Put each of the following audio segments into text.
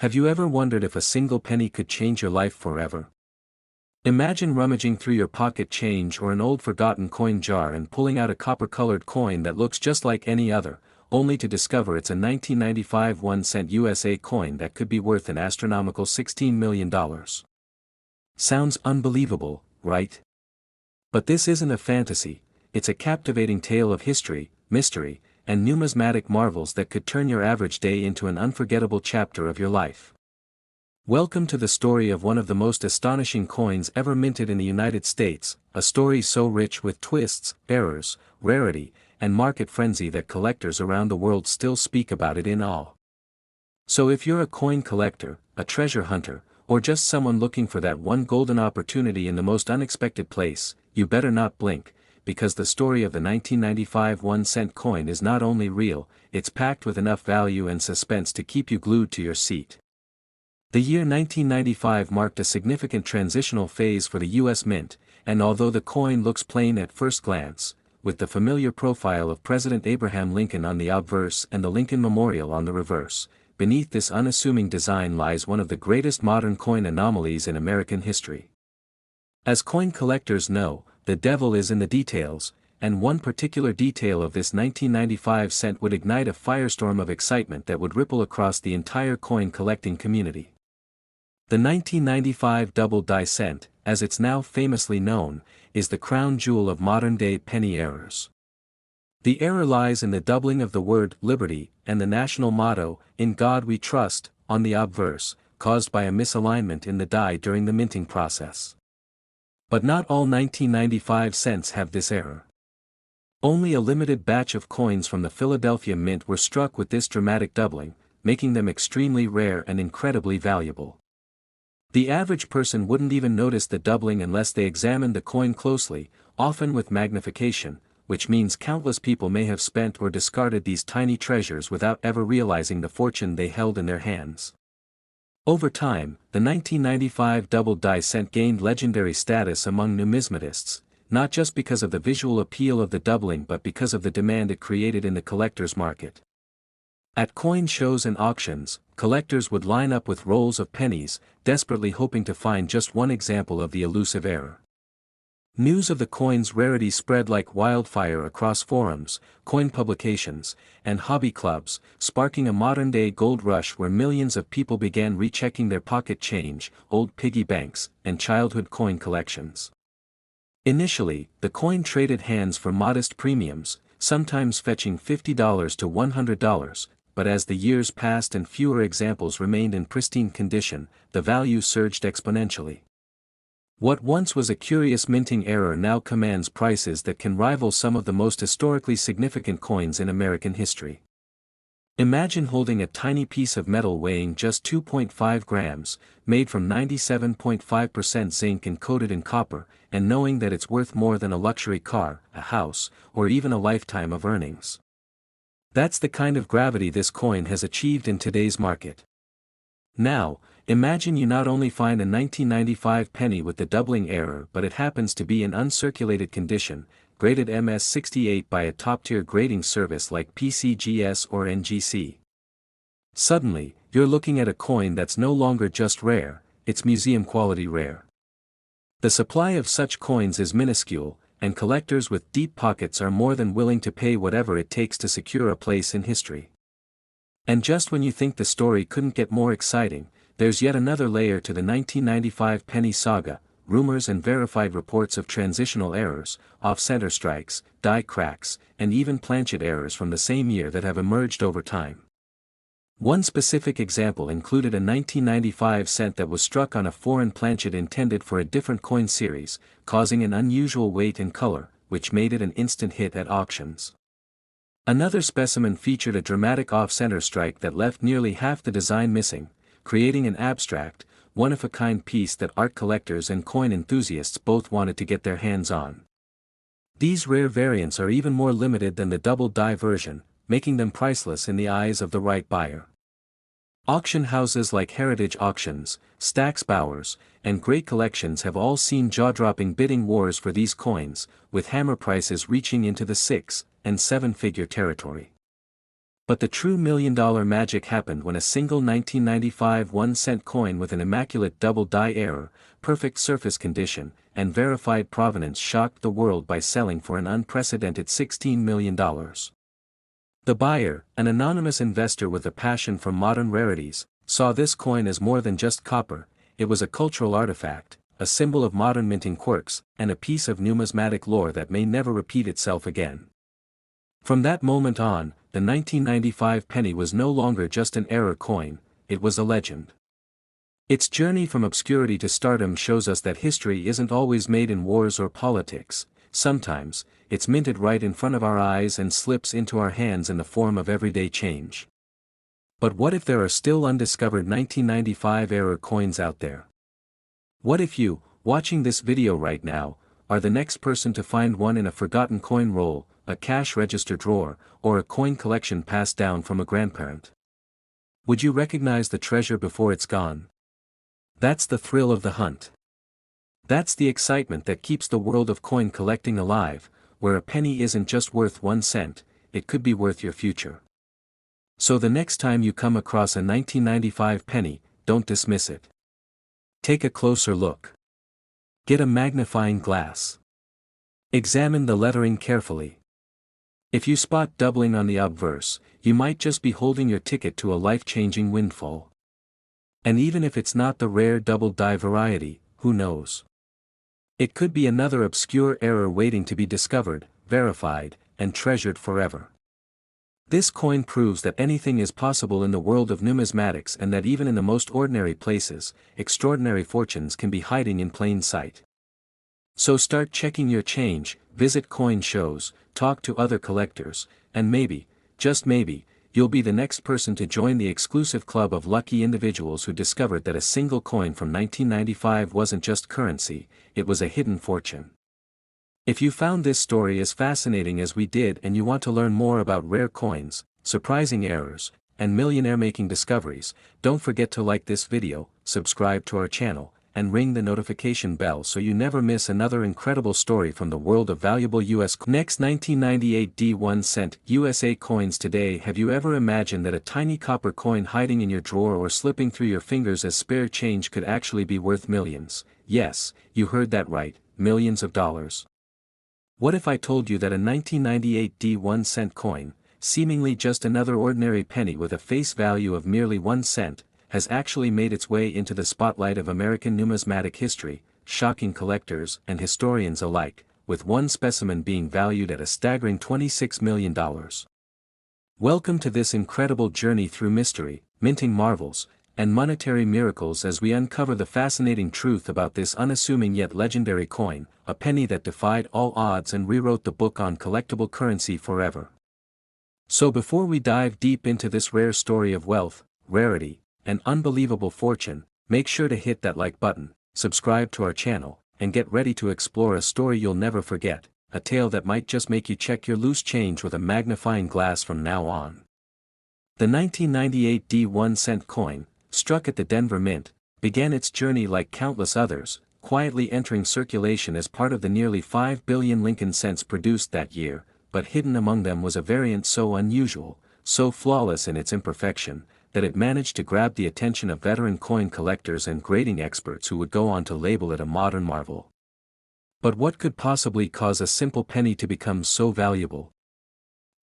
Have you ever wondered if a single penny could change your life forever? Imagine rummaging through your pocket change or an old forgotten coin jar and pulling out a copper-colored coin that looks just like any other, only to discover it's a 1995 1-cent USA coin that could be worth an astronomical $16 million. Sounds unbelievable, right? But this isn't a fantasy, it's a captivating tale of history, mystery, and numismatic marvels that could turn your average day into an unforgettable chapter of your life. Welcome to the story of one of the most astonishing coins ever minted in the United States, a story so rich with twists, errors, rarity, and market frenzy that collectors around the world still speak about it in awe. So if you're a coin collector, a treasure hunter, or just someone looking for that one golden opportunity in the most unexpected place, you better not blink, because the story of the 1995 1-cent coin is not only real, it's packed with enough value and suspense to keep you glued to your seat. The year 1995 marked a significant transitional phase for the U.S. Mint, and although the coin looks plain at first glance, with the familiar profile of President Abraham Lincoln on the obverse and the Lincoln Memorial on the reverse, beneath this unassuming design lies one of the greatest modern coin anomalies in American history. As coin collectors know, the devil is in the details, and one particular detail of this 1995 cent would ignite a firestorm of excitement that would ripple across the entire coin collecting community. The 1995 double die cent, as it's now famously known, is the crown jewel of modern-day penny errors. The error lies in the doubling of the word liberty and the national motto, "In God We Trust," on the obverse, caused by a misalignment in the die during the minting process. But not all 1995 cents have this error. Only a limited batch of coins from the Philadelphia Mint were struck with this dramatic doubling, making them extremely rare and incredibly valuable. The average person wouldn't even notice the doubling unless they examined the coin closely, often with magnification, which means countless people may have spent or discarded these tiny treasures without ever realizing the fortune they held in their hands. Over time, the 1995 double die cent gained legendary status among numismatists, not just because of the visual appeal of the doubling but because of the demand it created in the collector's market. At coin shows and auctions, collectors would line up with rolls of pennies, desperately hoping to find just one example of the elusive error. News of the coin's rarity spread like wildfire across forums, coin publications, and hobby clubs, sparking a modern-day gold rush where millions of people began rechecking their pocket change, old piggy banks, and childhood coin collections. Initially, the coin traded hands for modest premiums, sometimes fetching $50 to $100, but as the years passed and fewer examples remained in pristine condition, the value surged exponentially. What once was a curious minting error now commands prices that can rival some of the most historically significant coins in American history. Imagine holding a tiny piece of metal weighing just 2.5 grams, made from 97.5% zinc and coated in copper, and knowing that it's worth more than a luxury car, a house, or even a lifetime of earnings. That's the kind of gravity this coin has achieved in today's market. Now, imagine you not only find a 1995 penny with the doubling error but it happens to be in uncirculated condition, graded MS68 by a top-tier grading service like PCGS or NGC. Suddenly, you're looking at a coin that's no longer just rare, it's museum-quality rare. The supply of such coins is minuscule, and collectors with deep pockets are more than willing to pay whatever it takes to secure a place in history. And just when you think the story couldn't get more exciting, there's yet another layer to the 1995 penny saga: rumors and verified reports of transitional errors, off-center strikes, die cracks, and even planchet errors from the same year that have emerged over time. One specific example included a 1995 cent that was struck on a foreign planchet intended for a different coin series, causing an unusual weight and color, which made it an instant hit at auctions. Another specimen featured a dramatic off-center strike that left nearly half the design missing, creating an abstract, one-of-a-kind piece that art collectors and coin enthusiasts both wanted to get their hands on. These rare variants are even more limited than the double die version, making them priceless in the eyes of the right buyer. Auction houses like Heritage Auctions, Stack's Bowers, and Great Collections have all seen jaw-dropping bidding wars for these coins, with hammer prices reaching into the 6- and 7-figure territory. But the true $1,000,000 magic happened when a single 1995 1-cent coin with an immaculate double die error, perfect surface condition, and verified provenance shocked the world by selling for an unprecedented $16 million. The buyer, an anonymous investor with a passion for modern rarities, saw this coin as more than just copper. It was a cultural artifact, a symbol of modern minting quirks, and a piece of numismatic lore that may never repeat itself again. From that moment on, the 1995 penny was no longer just an error coin, it was a legend. Its journey from obscurity to stardom shows us that history isn't always made in wars or politics. Sometimes, it's minted right in front of our eyes and slips into our hands in the form of everyday change. But what if there are still undiscovered 1995 error coins out there? What if you, watching this video right now, are the next person to find one in a forgotten coin roll, a cash register drawer, or a coin collection passed down from a grandparent? Would you recognize the treasure before it's gone? That's the thrill of the hunt. That's the excitement that keeps the world of coin collecting alive, where a penny isn't just worth 1 cent, it could be worth your future. So the next time you come across a 1995 penny, don't dismiss it. Take a closer look. Get a magnifying glass. Examine the lettering carefully. If you spot doubling on the obverse, you might just be holding your ticket to a life-changing windfall. And even if it's not the rare double die variety, who knows? It could be another obscure error waiting to be discovered, verified, and treasured forever. This coin proves that anything is possible in the world of numismatics and that even in the most ordinary places, extraordinary fortunes can be hiding in plain sight. So start checking your change, visit coin shows, talk to other collectors, and maybe, just maybe, you'll be the next person to join the exclusive club of lucky individuals who discovered that a single coin from 1995 wasn't just currency, it was a hidden fortune. If you found this story as fascinating as we did and you want to learn more about rare coins, surprising errors, and millionaire-making discoveries, don't forget to like this video, subscribe to our channel, and ring the notification bell so you never miss another incredible story from the world of valuable US coins. Next, 1998 D1 cent USA coins. Today, have you ever imagined that a tiny copper coin hiding in your drawer or slipping through your fingers as spare change could actually be worth millions? Yes, you heard that right, millions of dollars. What if I told you that a 1998 D1 cent coin, seemingly just another ordinary penny with a face value of merely 1 cent, has actually made its way into the spotlight of American numismatic history, shocking collectors and historians alike, with one specimen being valued at a staggering $26 million. Welcome to this incredible journey through mystery, minting marvels, and monetary miracles as we uncover the fascinating truth about this unassuming yet legendary coin, a penny that defied all odds and rewrote the book on collectible currency forever. So before we dive deep into this rare story of wealth, rarity, and unbelievable fortune, make sure to hit that like button, subscribe to our channel, and get ready to explore a story you'll never forget, a tale that might just make you check your loose change with a magnifying glass from now on. The 1998 D1 cent coin, struck at the Denver Mint, began its journey like countless others, quietly entering circulation as part of the nearly 5 billion Lincoln cents produced that year, but hidden among them was a variant so unusual, so flawless in its imperfection, that it managed to grab the attention of veteran coin collectors and grading experts who would go on to label it a modern marvel. But what could possibly cause a simple penny to become so valuable?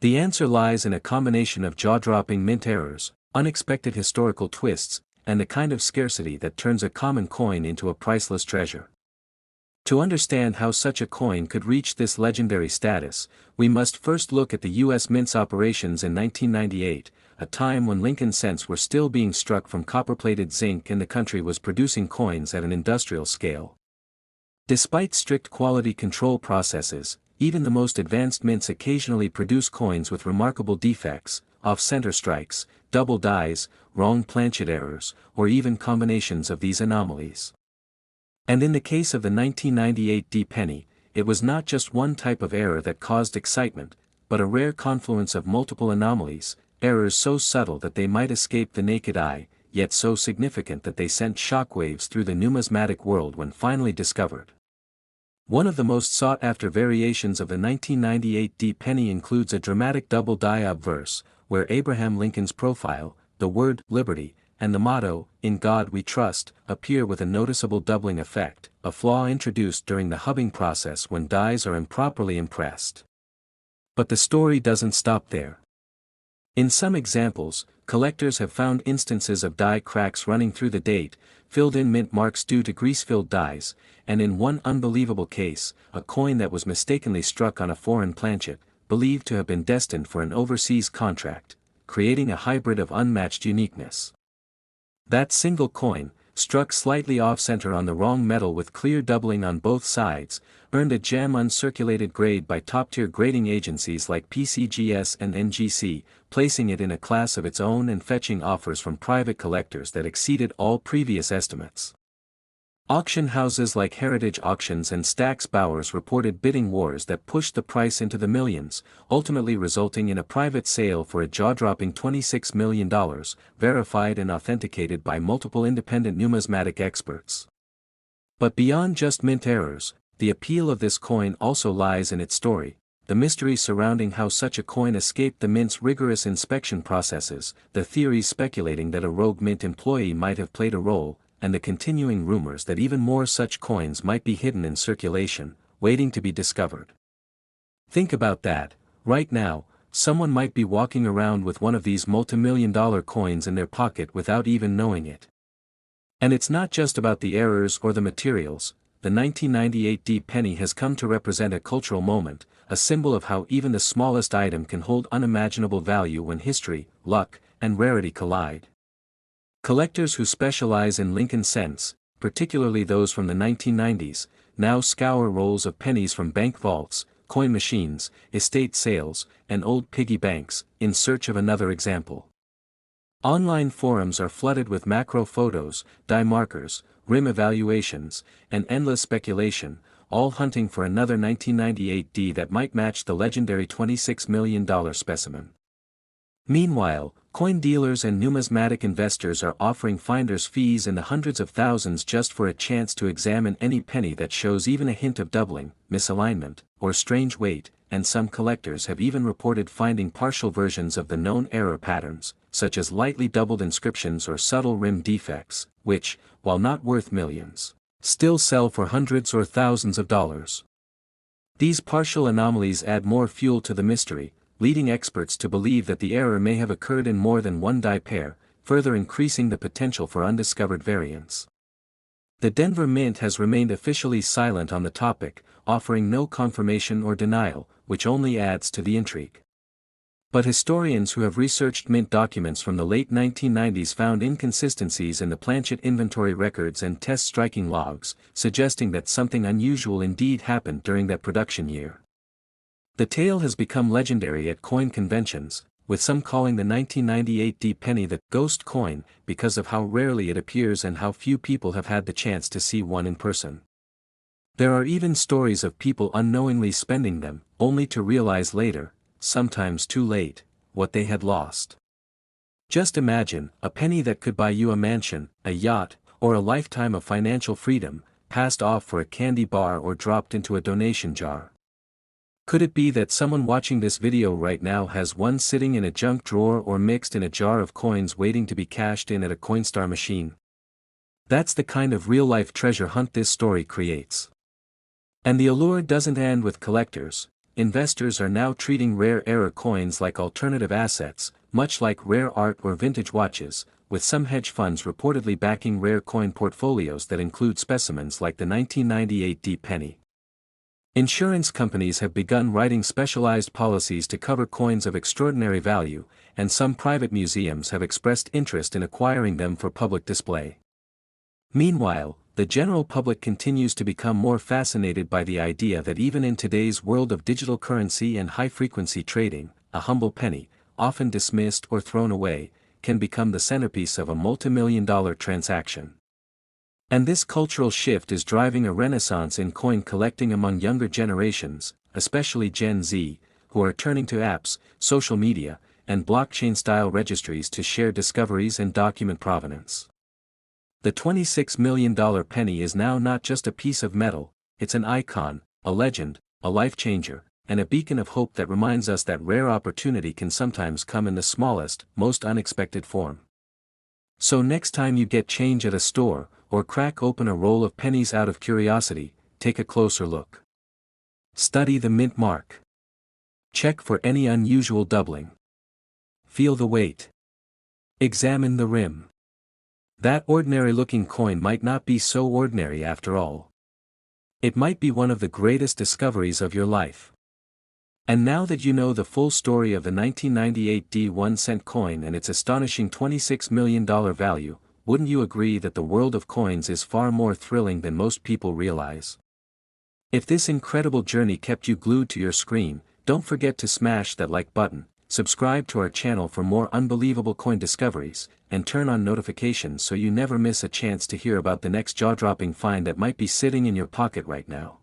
The answer lies in a combination of jaw-dropping mint errors, unexpected historical twists, and the kind of scarcity that turns a common coin into a priceless treasure. To understand how such a coin could reach this legendary status, we must first look at the U.S. Mint's operations in 1998, a time when Lincoln cents were still being struck from copper-plated zinc and the country was producing coins at an industrial scale. Despite strict quality control processes, even the most advanced mints occasionally produce coins with remarkable defects, off-center strikes, double dies, wrong planchet errors, or even combinations of these anomalies. And in the case of the 1998 D penny, it was not just one type of error that caused excitement, but a rare confluence of multiple anomalies, errors so subtle that they might escape the naked eye, yet so significant that they sent shockwaves through the numismatic world when finally discovered. One of the most sought-after variations of the 1998 D penny includes a dramatic double die obverse, where Abraham Lincoln's profile, the word liberty, and the motto, "In God We Trust," appear with a noticeable doubling effect, a flaw introduced during the hubbing process when dies are improperly impressed. But the story doesn't stop there. In some examples, collectors have found instances of die cracks running through the date, filled-in mint marks due to grease-filled dies, and in one unbelievable case, a coin that was mistakenly struck on a foreign planchet, believed to have been destined for an overseas contract, creating a hybrid of unmatched uniqueness. That single coin, struck slightly off-center on the wrong metal with clear doubling on both sides, earned a gem uncirculated grade by top-tier grading agencies like PCGS and NGC, placing it in a class of its own and fetching offers from private collectors that exceeded all previous estimates. Auction houses like Heritage Auctions and Stack's Bowers reported bidding wars that pushed the price into the millions, ultimately resulting in a private sale for a jaw-dropping $26 million, verified and authenticated by multiple independent numismatic experts. But beyond just mint errors, the appeal of this coin also lies in its story, the mystery surrounding how such a coin escaped the mint's rigorous inspection processes, the theories speculating that a rogue mint employee might have played a role, and the continuing rumors that even more such coins might be hidden in circulation, waiting to be discovered. Think about that, right now, someone might be walking around with one of these multimillion-dollar coins in their pocket without even knowing it. And it's not just about the errors or the materials. The 1998 D penny has come to represent a cultural moment, a symbol of how even the smallest item can hold unimaginable value when history, luck, and rarity collide. Collectors who specialize in Lincoln cents, particularly those from the 1990s, now scour rolls of pennies from bank vaults, coin machines, estate sales, and old piggy banks, in search of another example. Online forums are flooded with macro photos, die markers, rim evaluations, and endless speculation, all hunting for another 1998 D that might match the legendary $26 million specimen. Meanwhile, coin dealers and numismatic investors are offering finders fees in the hundreds of thousands just for a chance to examine any penny that shows even a hint of doubling, misalignment, or strange weight, and some collectors have even reported finding partial versions of the known error patterns, such as lightly doubled inscriptions or subtle rim defects, which, while not worth millions, still sell for hundreds or thousands of dollars. These partial anomalies add more fuel to the mystery, leading experts to believe that the error may have occurred in more than one die pair, further increasing the potential for undiscovered variants. The Denver Mint has remained officially silent on the topic, offering no confirmation or denial, which only adds to the intrigue. But historians who have researched mint documents from the late 1990s found inconsistencies in the planchet inventory records and test striking logs, suggesting that something unusual indeed happened during that production year. The tale has become legendary at coin conventions, with some calling the 1998 D penny the ghost coin because of how rarely it appears and how few people have had the chance to see one in person. There are even stories of people unknowingly spending them, only to realize later, sometimes too late, what they had lost. Just imagine, a penny that could buy you a mansion, a yacht, or a lifetime of financial freedom, passed off for a candy bar or dropped into a donation jar. Could it be that someone watching this video right now has one sitting in a junk drawer or mixed in a jar of coins waiting to be cashed in at a Coinstar machine? That's the kind of real-life treasure hunt this story creates. And the allure doesn't end with collectors. Investors are now treating rare error coins like alternative assets, much like rare art or vintage watches, with some hedge funds reportedly backing rare coin portfolios that include specimens like the 1998 D penny. Insurance companies have begun writing specialized policies to cover coins of extraordinary value, and some private museums have expressed interest in acquiring them for public display. Meanwhile, the general public continues to become more fascinated by the idea that even in today's world of digital currency and high-frequency trading, a humble penny, often dismissed or thrown away, can become the centerpiece of a multimillion-dollar transaction. And this cultural shift is driving a renaissance in coin collecting among younger generations, especially Gen Z, who are turning to apps, social media, and blockchain-style registries to share discoveries and document provenance. The $26 million penny is now not just a piece of metal, it's an icon, a legend, a life changer, and a beacon of hope that reminds us that rare opportunity can sometimes come in the smallest, most unexpected form. So next time you get change at a store, or crack open a roll of pennies out of curiosity, take a closer look. Study the mint mark. Check for any unusual doubling. Feel the weight. Examine the rim. That ordinary-looking coin might not be so ordinary after all. It might be one of the greatest discoveries of your life. And now that you know the full story of the 1998 D1 cent coin and its astonishing $26 million value, wouldn't you agree that the world of coins is far more thrilling than most people realize? If this incredible journey kept you glued to your screen, don't forget to smash that like button, subscribe to our channel for more unbelievable coin discoveries, and turn on notifications so you never miss a chance to hear about the next jaw-dropping find that might be sitting in your pocket right now.